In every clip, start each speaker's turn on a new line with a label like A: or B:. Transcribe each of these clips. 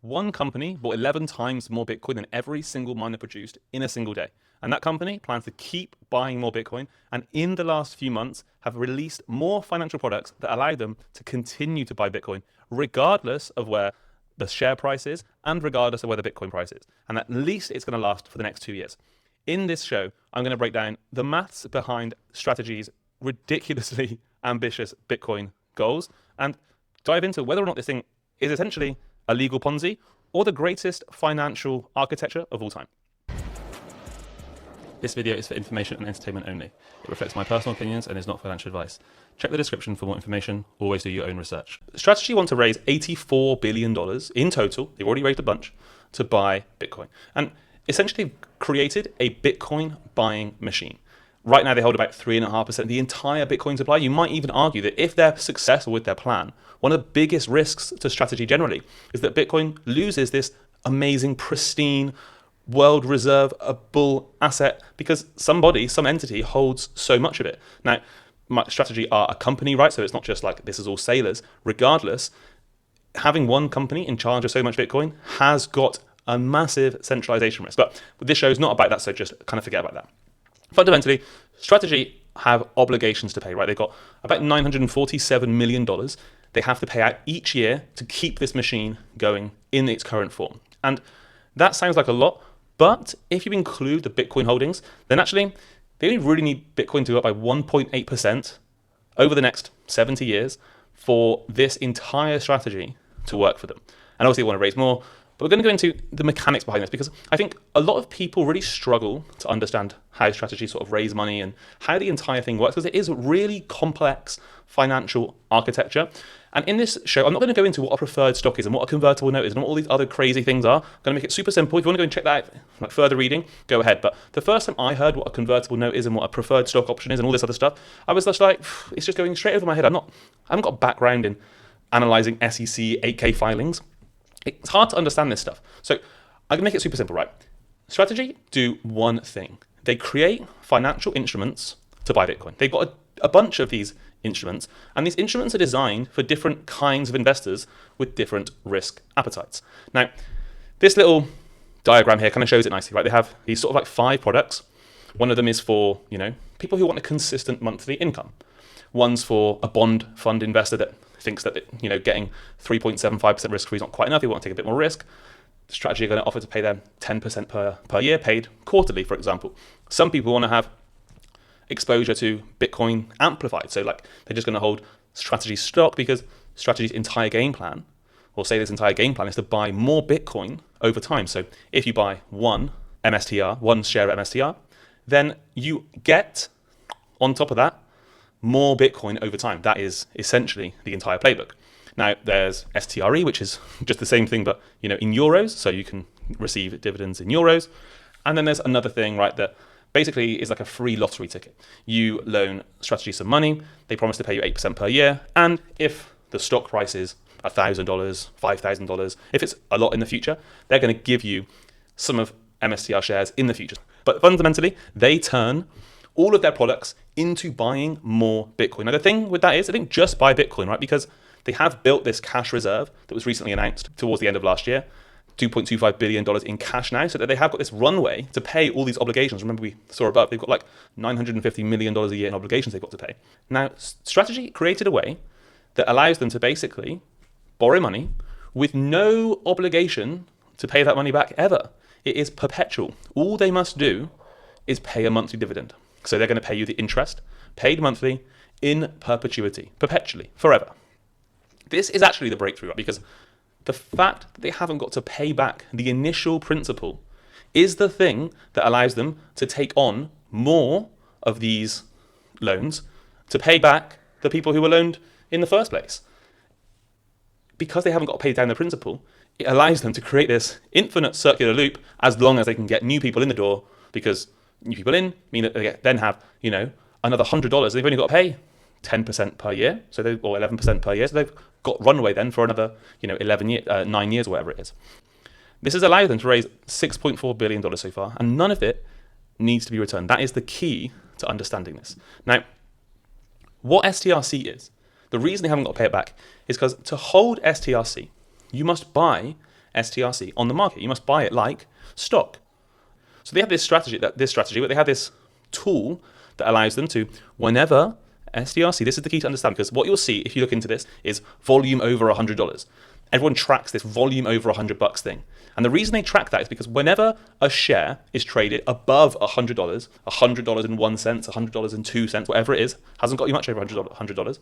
A: One company bought 11 times more Bitcoin than every single miner produced in a single day. And that company plans to keep buying more Bitcoin, and in the last few months have released more financial products that allow them to continue to buy Bitcoin, regardless of where the share price is and regardless of where the Bitcoin price is. And at least it's going to last for the next 2 years. In this show, I'm going to break down the maths behind Strategy's ridiculously ambitious Bitcoin goals and dive into whether or not this thing is essentially a legal Ponzi or the greatest financial architecture of all time. This video is for information and entertainment only. It reflects my personal opinions and is not financial advice. Check the description for more information. Always do your own research. Strategy want to raise $84 billion in total. They've already raised a bunch to buy Bitcoin. And essentially created a Bitcoin buying machine. Right now they hold about 3.5% of the entire Bitcoin supply. You might even argue that if they're successful with their plan, one of the biggest risks to Strategy generally is that Bitcoin loses this amazing, pristine, world reserve, a bull asset because somebody, some entity holds so much of it. Now, Strategy are a company, right? So it's not just like this is all Saylors. Regardless, having one company in charge of so much Bitcoin has got a massive centralization risk. But this show is not about that, so just kind of forget about that. Fundamentally, Strategy have obligations to pay, right? They've got about $947 million they have to pay out each year to keep this machine going in its current form. And that sounds like a lot, but if you include the Bitcoin holdings, then actually they only really need Bitcoin to go up by 1.8% over the next 70 years for this entire strategy to work for them. And obviously they want to raise more, but we're going to go into the mechanics behind this because I think a lot of people really struggle to understand how Strategy sort of raise money and how the entire thing works because it is really complex financial architecture. And in this show, I'm not going to go into what a preferred stock is and what a convertible note is and what all these other crazy things are. I'm going to make it super simple. If you want to go and check that out, like further reading, go ahead. But the first time I heard what a convertible note is and what a preferred stock option is and all this other stuff, I was just like, it's just going straight over my head. I haven't got a background in analyzing SEC 8K filings. It's hard to understand this stuff. So I can make it super simple, right? Strategy do one thing. They create financial instruments to buy Bitcoin. They've got a bunch of these instruments, and these instruments are designed for different kinds of investors with different risk appetites. Now, this little diagram here kind of shows it nicely, right? They have these sort of like 5 products. One of them is for, people who want a consistent monthly income. One's for a bond fund investor that thinks that getting 3.75% risk-free is not quite enough. They want to take a bit more risk. Strategy are going to offer to pay them 10% per year, paid quarterly, for example. Some people want to have exposure to Bitcoin amplified. So like they're just going to hold Strategy stock because Strategy's entire game plan, or say this entire game plan, is to buy more Bitcoin over time. So if you buy one share of MSTR, then you get, on top of that, more Bitcoin over time. That is essentially the entire playbook. Now there's STRE, which is just the same thing, but in euros, so you can receive dividends in euros. And then there's another thing, right, that basically is like a free lottery ticket. You loan Strategy some money, they promise to pay you 8% per year, and if the stock price is $1,000, $5,000, if it's a lot in the future, they're going to give you some of MSTR shares in the future. But fundamentally, they turn all of their products into buying more Bitcoin. Now the thing with that is, I think just buy Bitcoin, right? Because they have built this cash reserve that was recently announced towards the end of last year, $2.25 billion in cash now, so that they have got this runway to pay all these obligations. Remember we saw above, they've got like $950 million a year in obligations they've got to pay. Now, Strategy created a way that allows them to basically borrow money with no obligation to pay that money back ever. It is perpetual. All they must do is pay a monthly dividend. So they're going to pay you the interest, paid monthly, in perpetuity, perpetually, forever. This is actually the breakthrough, right? Because the fact that they haven't got to pay back the initial principal is the thing that allows them to take on more of these loans to pay back the people who were loaned in the first place. Because they haven't got to pay down the principal, it allows them to create this infinite circular loop as long as they can get new people in the door, because new people in mean that they then have, another $100. They've only got to pay 10% per year, or 11% per year. So they've got runway then for another, 9 years, or whatever it is. This has allowed them to raise $6.4 billion so far, and none of it needs to be returned. That is the key to understanding this. Now, what STRC is, the reason they haven't got to pay it back is because to hold STRC, you must buy STRC on the market. You must buy it like stock. So they have this strategy, but they have this tool that allows them to, whenever STRC, this is the key to understand, because what you'll see if you look into this is volume over $100. Everyone tracks this volume over $100 thing. And the reason they track that is because whenever a share is traded above $100, $100.01, $100.02, whatever it is, hasn't got you much over $100,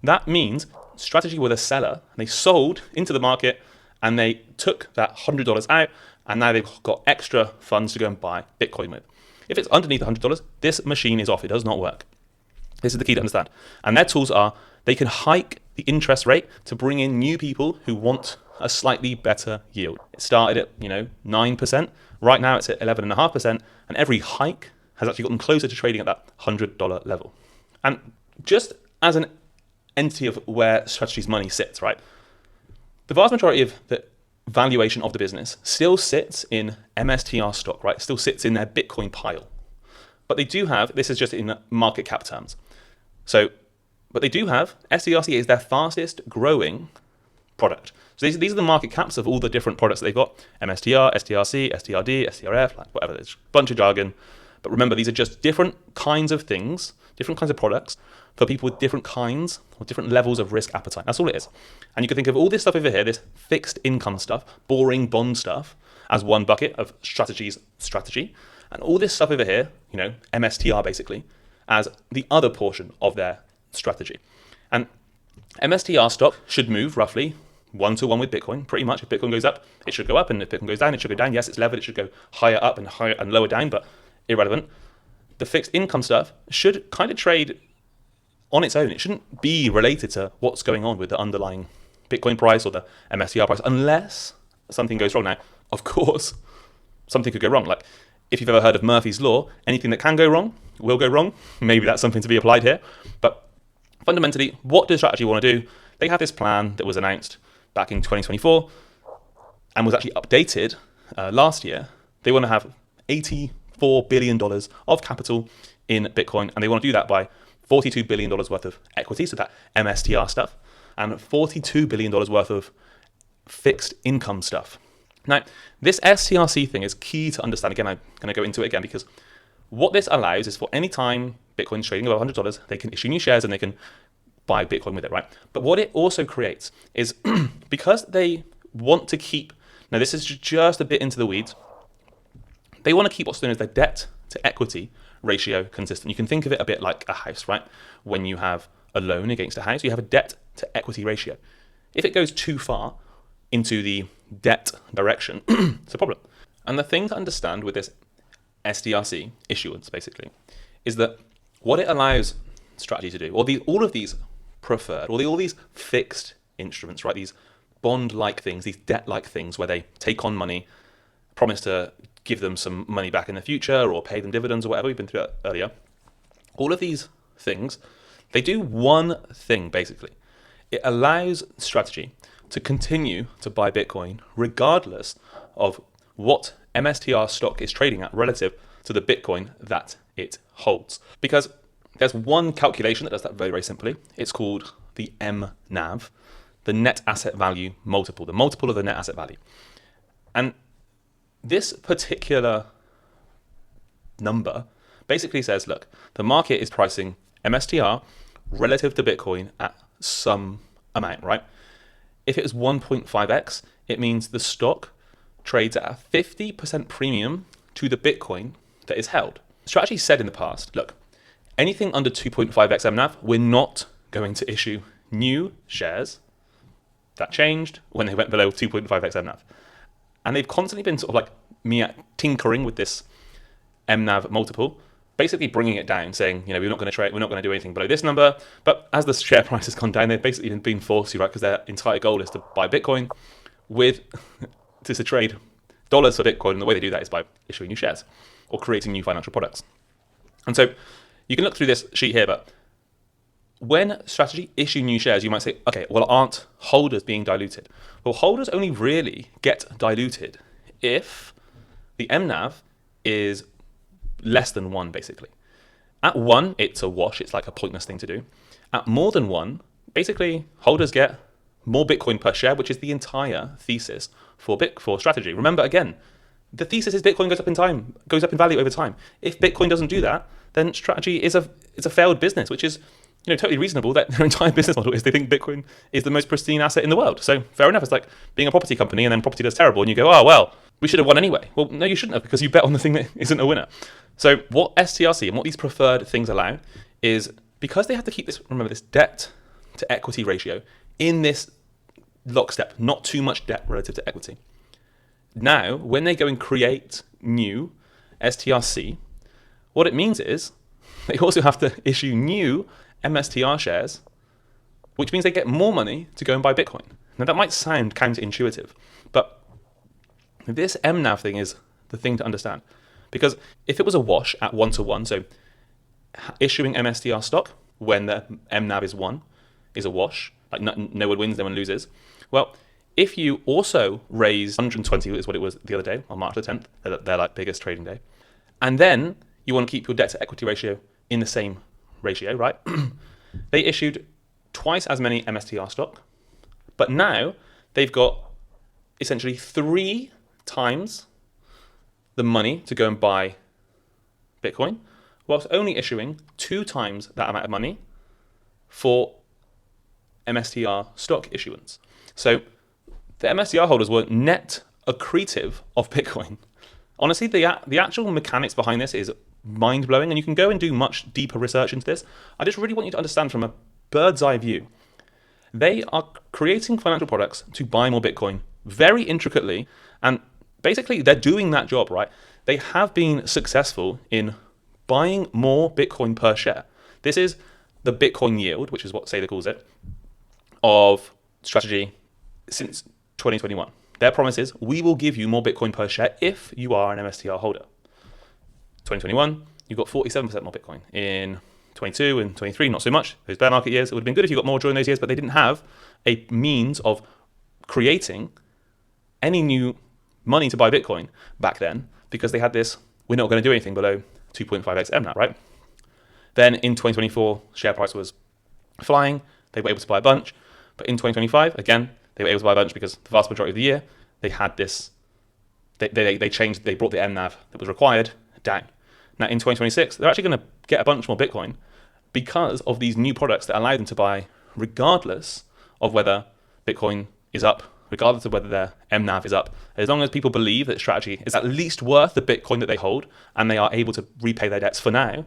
A: that means strategy were the seller, and they sold into the market, and they took that $100 out, and now they've got extra funds to go and buy Bitcoin with. If it's underneath $100, this machine is off. It does not work. This is the key to understand. And their tools are, they can hike the interest rate to bring in new people who want a slightly better yield. It started at 9%. Right now it's at 11.5%. And every hike has actually gotten closer to trading at that $100 level. And just as an entity of where strategy's money sits, right? The vast majority of the valuation of the business still sits in MSTR stock, right? It still sits in their Bitcoin pile. But they do have, this is just in market cap terms. So, but they do have, STRC is their fastest growing product. So these are the market caps of all the different products that they've got. MSTR, STRC, STRD, STRF, like whatever, there's a bunch of jargon. But remember, these are just different kinds of things, different kinds of products for people with different kinds or different levels of risk appetite. That's all it is. And you can think of all this stuff over here, this fixed income stuff, boring bond stuff, as one bucket of strategy. And all this stuff over here, MSTR basically, as the other portion of their strategy. And MSTR stock should move roughly 1-to-1 with Bitcoin, pretty much. If Bitcoin goes up, it should go up, and if Bitcoin goes down, it should go down. Yes, it's levered, it should go higher up and higher and lower down, but irrelevant. The fixed income stuff should kind of trade on its own. It shouldn't be related to what's going on with the underlying Bitcoin price or the MSTR price, unless something goes wrong. Now, of course, something could go wrong. Like, if you've ever heard of Murphy's Law, anything that can go wrong will go wrong. Maybe that's something to be applied here. But fundamentally, what does strategy want to do? They have this plan that was announced back in 2024 and was actually updated last year. They want to have $84 billion of capital in Bitcoin, and they want to do that by $42 billion worth of equity, so that MSTR stuff, and $42 billion worth of fixed income stuff. Now, this STRC thing is key to understand. Again, I'm going to go into it again, because what this allows is for any time Bitcoin's trading above $100, they can issue new shares and they can buy Bitcoin with it, right? But what it also creates is, because they want to keep, now this is just a bit into the weeds, they want to keep what's known as their debt to equity ratio consistent. You can think of it a bit like a house, right? When you have a loan against a house, you have a debt to equity ratio. If it goes too far into the debt direction, it's a problem. And the thing to understand with this STRC issuance, basically, is that what it allows strategy to do, or all of these preferred, or all these fixed instruments, right? These bond-like things, these debt-like things, where they take on money, promise to give them some money back in the future, or pay them dividends, or whatever. We've been through that earlier. All of these things, they do one thing, basically. It allows strategy to continue to buy Bitcoin regardless of what MSTR stock is trading at relative to the Bitcoin that it holds. Because there's one calculation that does that very, very simply. It's called the mNAV, the net asset value multiple, the multiple of the net asset value. And this particular number basically says, look, the market is pricing MSTR relative to Bitcoin at some amount, right? If it was 1.5x, it means the stock trades at a 50% premium to the Bitcoin that is held. Strategy said in the past, look, anything under 2.5x mNAV, we're not going to issue new shares. That changed when they went below 2.5x mNAV. And they've constantly been sort of like tinkering with this mNAV multiple, basically bringing it down, saying, we're not going to trade, we're not going to do anything below this number. But as the share price has gone down, they've basically been forced to, right? Because their entire goal is to buy Bitcoin to trade dollars for Bitcoin. And the way they do that is by issuing new shares or creating new financial products. And so you can look through this sheet here, but when strategy issue new shares, you might say, okay, well, aren't holders being diluted? Well, holders only really get diluted if the mNAV is less than 1, basically. At 1, it's a wash. It's like a pointless thing to do. At more than 1, basically, holders get more Bitcoin per share, which is the entire thesis for strategy. Remember, again, the thesis is Bitcoin goes up in value over time. If Bitcoin doesn't do that, then strategy is a failed business, which is totally reasonable. That their entire business model is they think Bitcoin is the most pristine asset in the world. So fair enough. It's like being a property company and then property does terrible and you go, oh, well, we should have won anyway. Well, no, you shouldn't have, because you bet on the thing that isn't a winner. So what STRC and what these preferred things allow is, because they have to keep this, remember, this debt to equity ratio in this lockstep, not too much debt relative to equity. Now, when they go and create new STRC, what it means is they also have to issue new MSTR shares, which means they get more money to go and buy Bitcoin. Now, that might sound counterintuitive, but this mNAV thing is the thing to understand. Because if it was a wash at 1-to-1, so issuing MSTR stock when the mNAV is 1 is a wash, like no one wins, no one loses. Well, if you also raise 120, is what it was the other day on March the 10th, their like biggest trading day, and then you want to keep your debt to equity ratio in the same ratio, right? They issued twice as many MSTR stock, but now they've got essentially 3 times the money to go and buy Bitcoin, whilst only issuing 2 times that amount of money for MSTR stock issuance. So the MSTR holders were net accretive of Bitcoin. Honestly, the actual mechanics behind this is mind-blowing, and you can go and do much deeper research into this. I just really want you to understand from a bird's eye view. They are creating financial products to buy more Bitcoin very intricately, and basically they're doing that job, right? They have been successful in buying more Bitcoin per share. This is the Bitcoin yield, which is what Saylor calls it, of strategy since 2021. Their promise is, we will give you more Bitcoin per share if you are an MSTR holder. 2021, you got 47% more Bitcoin. In 22 and 23, not so much. Those bear market years, it would have been good if you got more during those years, but they didn't have a means of creating any new money to buy Bitcoin back then, because they had this, we're not going to do anything below 2.5x mNAV, right? Then in 2024, share price was flying. They were able to buy a bunch. But in 2025, again, they were able to buy a bunch because the vast majority of the year, they had this, they brought the mNAV that was required down. Now in 2026, they're actually going to get a bunch more Bitcoin because of these new products that allow them to buy regardless of whether Bitcoin is up, regardless of whether their mNAV is up. As long as people believe that strategy is at least worth the Bitcoin that they hold and they are able to repay their debts for now,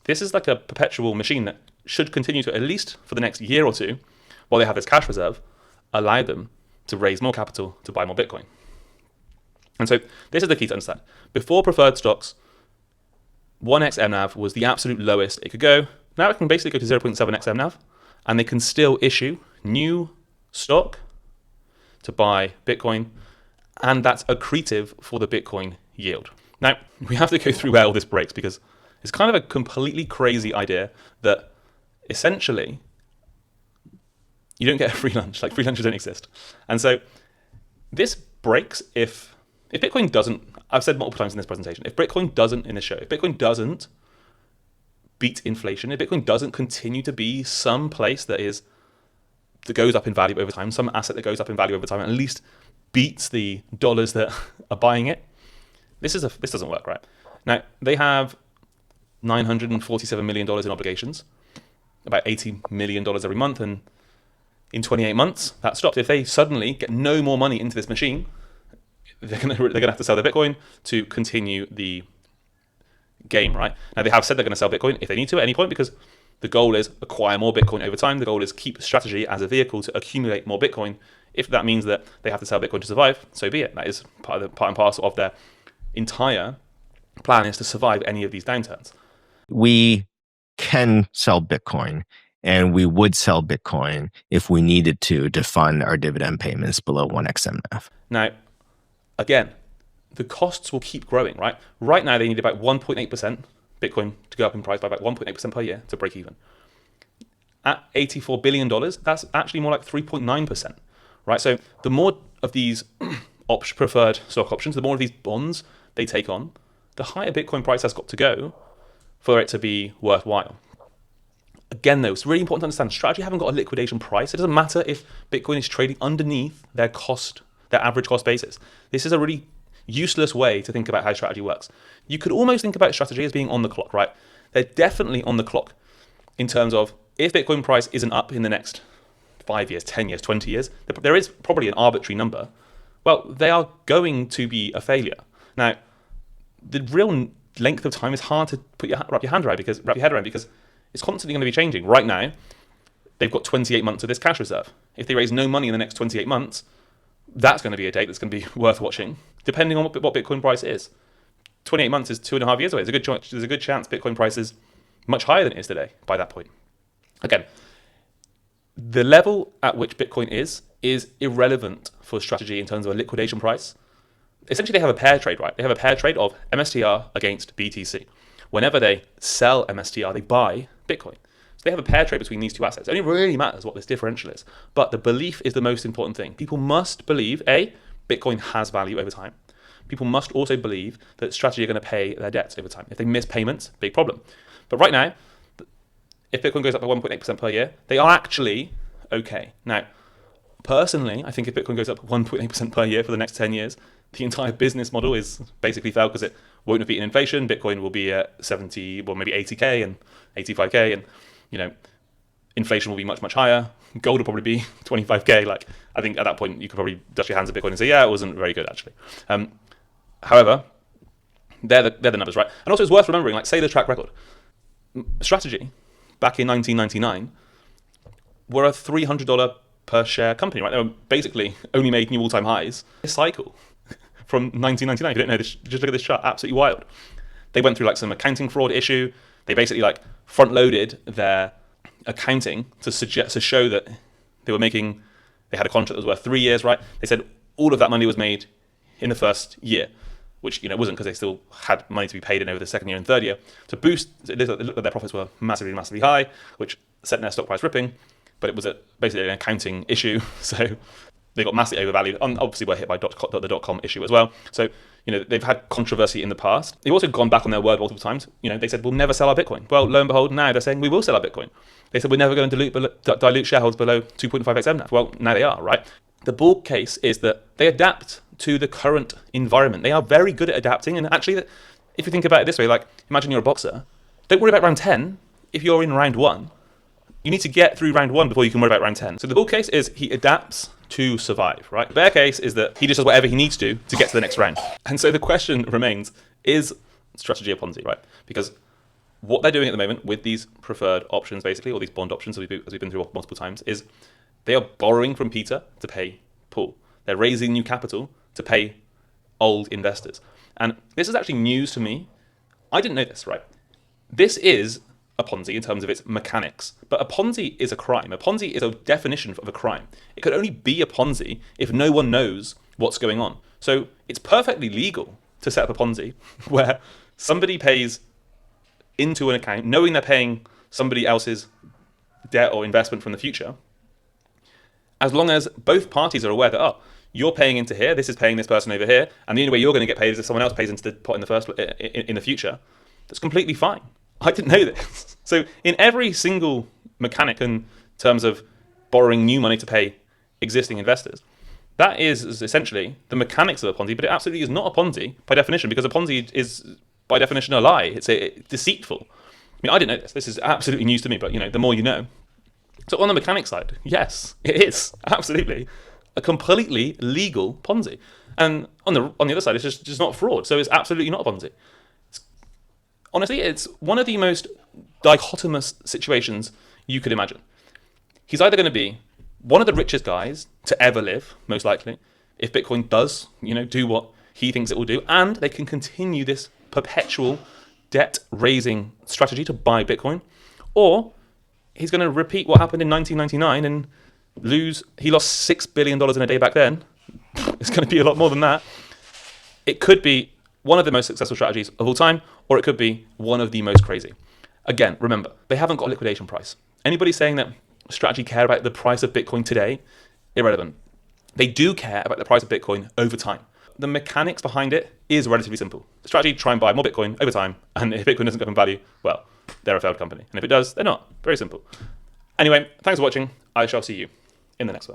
A: this is like a perpetual machine that should continue to, at least for the next year or two, while they have this cash reserve, allow them to raise more capital to buy more Bitcoin. And so this is the key to understand. Before preferred stocks, 1x mNAV was the absolute lowest it could go. Now it can basically go to 0.7x mNAV, and they can still issue new stock to buy Bitcoin, and that's accretive for the Bitcoin yield. Now, we have to go through where all this breaks, because it's kind of a completely crazy idea that essentially you don't get a free lunch. Like, free lunches don't exist. And so this breaks if Bitcoin doesn't, I've said multiple times in this presentation, if Bitcoin doesn't, in this show, if Bitcoin doesn't beat inflation, if Bitcoin doesn't continue to be some place that goes up in value over time, some asset that goes up in value over time, at least beats the dollars that are buying it, this doesn't work, right? Now, they have $947 million in obligations, about $80 million every month, and in 28 months, that stopped. If they suddenly get no more money into this machine, they're gonna have to sell their Bitcoin to continue the game, right? Now, they have said they're going to sell Bitcoin if they need to at any point, because the goal is acquire more Bitcoin over time. The goal is keep strategy as a vehicle to accumulate more Bitcoin. If that means that they have to sell Bitcoin to survive, so be it. That is part and parcel of their entire plan, is to survive any of these downturns.
B: We can sell Bitcoin, and we would sell Bitcoin if we needed to fund our dividend payments below 1x mNAV.
A: Now, again, the costs will keep growing, right? Right now, they need about 1.8% Bitcoin to go up in price by about 1.8% per year to break even. At $84 billion, that's actually more like 3.9%, right? So the more of these preferred stock options, the more of these bonds they take on, the higher Bitcoin price has got to go for it to be worthwhile. Again, though, it's really important to understand strategy haven't got a liquidation price. It doesn't matter if Bitcoin is trading underneath their cost, their average cost basis. This is a really useless way to think about how strategy works. You could almost think about strategy as being on the clock, right? They're definitely on the clock in terms of if Bitcoin price isn't up in the next 5 years, 10 years, 20 years, there is probably an arbitrary number. Well, they are going to be a failure. Now, the real length of time is hard to wrap your head around because it's constantly going to be changing. Right now, they've got 28 months of this cash reserve. If they raise no money in the next 28 months, that's going to be a date that's going to be worth watching, depending on what Bitcoin price is. 28 months is 2.5 years away. There's a good chance Bitcoin price is much higher than it is today by that point. Again, the level at which Bitcoin is irrelevant for strategy in terms of a liquidation price. Essentially, they have a pair trade, right? They have a pair trade of MSTR against BTC. Whenever they sell MSTR, they buy Bitcoin. So they have a pair trade between these two assets. It only really matters what this differential is. But the belief is the most important thing. People must believe, A, Bitcoin has value over time. People must also believe that strategy are going to pay their debts over time. If they miss payments, big problem. But right now, if Bitcoin goes up by 1.8% per year, they are actually okay. Now, personally, I think if Bitcoin goes up 1.8% per year for the next 10 years, the entire business model is basically failed because it won't have beaten inflation. Bitcoin will be at 70, well, maybe 80K and 85K, and inflation will be much, much higher. Gold will probably be 25K. Like, I think at that point you could probably dust your hands at Bitcoin and say, yeah, it wasn't very good actually. However, they're the numbers, right? And also it's worth remembering, like, say the track record. Strategy back in 1999 were a $300 per share company, right? They were basically only made new all-time highs. This cycle from 1999, if you don't know this, just look at this chart, absolutely wild. They went through like some accounting fraud issue. They basically like front-loaded their accounting to show that they had a contract that was worth 3 years, right? They said all of that money was made in the first year, which wasn't, because they still had money to be paid in over the second year and third year. To boost, it looked like their profits were massively, massively high, which sent their stock price ripping, but it was basically an accounting issue, so they got massively overvalued. Obviously, were hit by the dot-com issue as well. So, they've had controversy in the past. They've also gone back on their word multiple times. They said, we'll never sell our Bitcoin. Well, lo and behold, now they're saying we will sell our Bitcoin. They said we're never going to dilute shareholders below 2.5x mNAV. Well, now they are, right? The bull case is that they adapt to the current environment. They are very good at adapting. And actually, if you think about it this way, like, imagine you're a boxer. Don't worry about round 10 if you're in round 1. You need to get through round 1 before you can worry about round 10. So the bull case is he adapts to survive, right? The bear case is that he just does whatever he needs to get to the next round. And so the question remains, is strategy a Ponzi, right? Because what they're doing at the moment with these preferred options, basically, or these bond options, as we've been through multiple times, is they are borrowing from Peter to pay Paul. They're raising new capital to pay old investors. And this is actually news to me. I didn't know this, right? This is a Ponzi in terms of its mechanics, but a Ponzi is a crime. A Ponzi is a definition of a crime. It could only be a Ponzi if no one knows what's going on. So it's perfectly legal to set up a Ponzi where somebody pays into an account knowing they're paying somebody else's debt or investment from the future, as long as both parties are aware that, oh, you're paying into here, this is paying this person over here, and the only way you're going to get paid is if someone else pays into the pot in the future. That's completely fine. I didn't know this. So in every single mechanic in terms of borrowing new money to pay existing investors, that is essentially the mechanics of a Ponzi, but it absolutely is not a Ponzi by definition, because a Ponzi is by definition a lie. It's deceitful. I mean, I didn't know this. This is absolutely news to me, but the more you know. So on the mechanic side, yes, it is absolutely a completely legal Ponzi. And on the other side, it's just not fraud. So it's absolutely not a Ponzi. Honestly, it's one of the most dichotomous situations you could imagine. He's either going to be one of the richest guys to ever live, most likely, if Bitcoin does, do what he thinks it will do, and they can continue this perpetual debt-raising strategy to buy Bitcoin, or he's going to repeat what happened in 1999 and he lost $6 billion in a day back then. It's going to be a lot more than that. It could be one of the most successful strategies of all time, or it could be one of the most crazy. Again, remember, they haven't got a liquidation price. Anybody saying that strategy care about the price of Bitcoin today, irrelevant. They do care about the price of Bitcoin over time. The mechanics behind it is relatively simple. The strategy, try and buy more Bitcoin over time, and if Bitcoin doesn't go in value, well, they're a failed company. And if it does, they're not. Very simple. Anyway, thanks for watching. I shall see you in the next one.